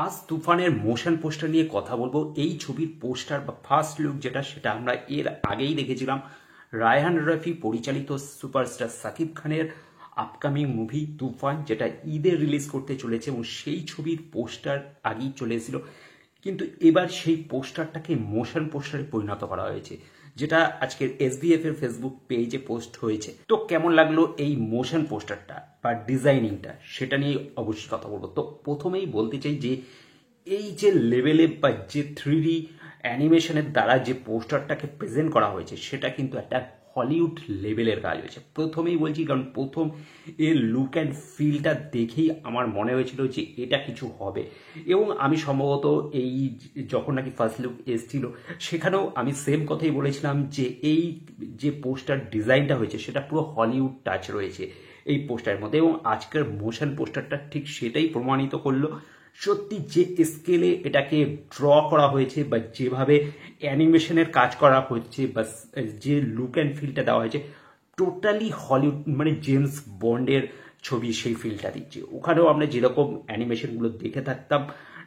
আজ তুফানের motion poster নিয়ে কথা বলবো। এই ছবির পোস্টার বা ফার্স্ট লুক যেটা, সেটা আমরা এর আগেই দেখেছিলাম রায়হান রফি পরিচালিত সুপারস্টার সাকিব খানের আপকামিং মুভি তুফান, যেটা ঈদে রিলিজ করতে চলেছে, এবং সেই ছবির পোস্টার আগেই চলে এসেছিল। কিন্তু এবার সেই পোস্টারটাকে মোশন পোস্টারে পরিণত করা হয়েছে, যেটা আজকের এসবিএফ এর ফেসবুক পেজে পোস্ট হয়েছে। তো কেমন লাগলো এই মোশন পোস্টারটা বা ডিজাইনিংটা, সেটা নিয়ে অবশ্যই কথা বলবো। তো প্রথমেই বলতে চাই যে এই যে লেভেলে বা যে 3D অ্যানিমেশনের দ্বারা যে পোস্টারটাকে প্রেজেন্ট করা হয়েছে, সেটা কিন্তু একটা হলিউড লেভেলের কাজ হয়েছে। প্রথমেই বলছি, কারণ প্রথম এর লুক অ্যান্ড ফিলটা দেখেই আমার মনে হয়েছিল যে এটা কিছু হবে। এবং আমি সম্ভবত এই যখন নাকি ফার্স্ট লুক এসেছিল, সেখানেও আমি সেম কথাই বলেছিলাম যে এই যে পোস্টার ডিজাইনটা হয়েছে, সেটা পুরো হলিউড টাচ রয়েছে এই পোস্টারের মধ্যে। এবং আজকের মোশন পোস্টারটা ঠিক সেটাই প্রমাণিত করলো। সত্যি যে স্কেলে এটাকে ড্র করা হয়েছে বা যেভাবে অ্যানিমেশনের কাজ করা হচ্ছে বা যে লুক অ্যান্ড ফিলটা দেওয়া হয়েছে, টোটালি হলিউড, মানে জেমস বন্ডের ছবি সেই ফিলটা দিচ্ছে। ওখানেও আমরা যেরকম অ্যানিমেশনগুলো দেখে থাকতাম,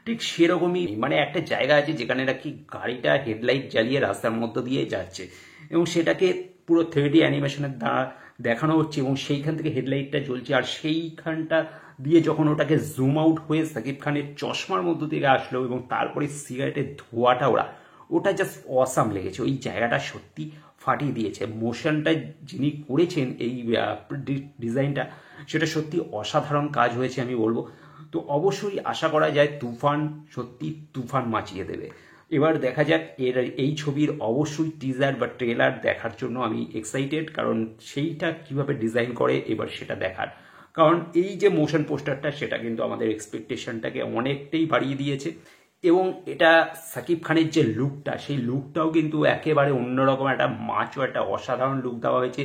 ঠিক সেরকমই, মানে একটা জায়গা আছে যেখানে নাকি গাড়িটা হেডলাইট জ্বালিয়ে রাস্তার মধ্য দিয়ে যাচ্ছে, এবং সেটাকে পুরো 3D অ্যানিমেশনের দ্বারা দেখানো হচ্ছে, এবং সেইখান থেকে হেডলাইটটা জ্বলছে, আর সেইখানটা দিয়ে যখন ওটাকে জুম আউট হয়ে সাকিব খানের চশমার মধ্য থেকে আসলো, এবং তারপরে সিগারেটের ধোঁয়াটা ওটা জাস্ট অসাম লেগেছে। ওই জায়গাটা সত্যি ফাটিয়ে দিয়েছে। মোশনটা যিনি করেছেন এই ডিজাইনটা, সেটা সত্যি অসাধারণ কাজ হয়েছে আমি বলবো। তো অবশ্যই আশা করা যায় তুফান সত্যি তুফান মাচিয়ে দেবে। এবার দেখা যাক এই ছবির অবশ্যই টিজার বা ট্রেলার দেখার জন্য আমি এক্সাইটেড, কারণ সেইটা কিভাবে ডিজাইন করে এবার সেটা দেখার। কারণ এই যে মোশন পোস্টারটা, সেটা কিন্তু আমাদের এক্সপেকটেশনটাকে অনেকটাই বাড়িয়ে দিয়েছে। এবং এটা সাকিব খানের যে লুকটা, সেই লুকটাও কিন্তু একেবারে অন্যরকম, একটা মাচো, একটা অসাধারণ লুক দেওয়া হয়েছে।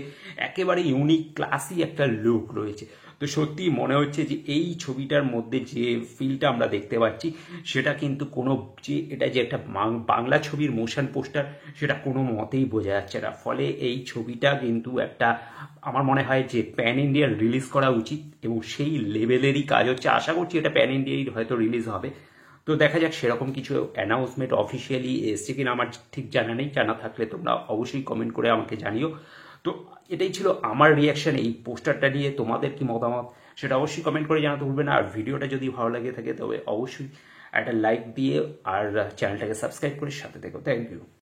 একেবারে ইউনিক ক্লাসি একটা লুক রয়েছে। তো সত্যি মনে হচ্ছে যে এই ছবিটার মধ্যে যে ফিলটা আমরা দেখতে পাচ্ছি, সেটা কিন্তু কোনো যে এটা যে একটা বাংলা ছবির মোশন পোস্টার, সেটা কোনো মতেই বোঝা যাচ্ছে না। ফলে এই ছবিটা কিন্তু একটা, আমার মনে হয় যে প্যান ইন্ডিয়া রিলিজ করা উচিত, এবং সেই লেভেলেরই কাজ হচ্ছে। আশা করছি এটা প্যান ইন্ডিয়াই হয়তো রিলিজ হবে। তো দেখা যাক সেরকম কিছু অ্যানাউন্সমেন্ট অফিসিয়ালি এসছে কিনা, আমার ঠিক জানা নেই। জানা থাকলে তোমরা অবশ্যই কমেন্ট করে আমাকে জানিও। তো এটাই ছিল আমার রিয়াকশন এই পোস্টারটা নিয়ে। তোমাদের কি মতামত সেটা অবশ্যই কমেন্ট করে জানাতে ভুলবে না। আর ভিডিওটা যদি ভালো লাগে থাকে, তবে অবশ্যই একটা লাইক দিয়ে আর চ্যানেলটাকে সাবস্ক্রাইব করে সাথে থেকো। Thank you.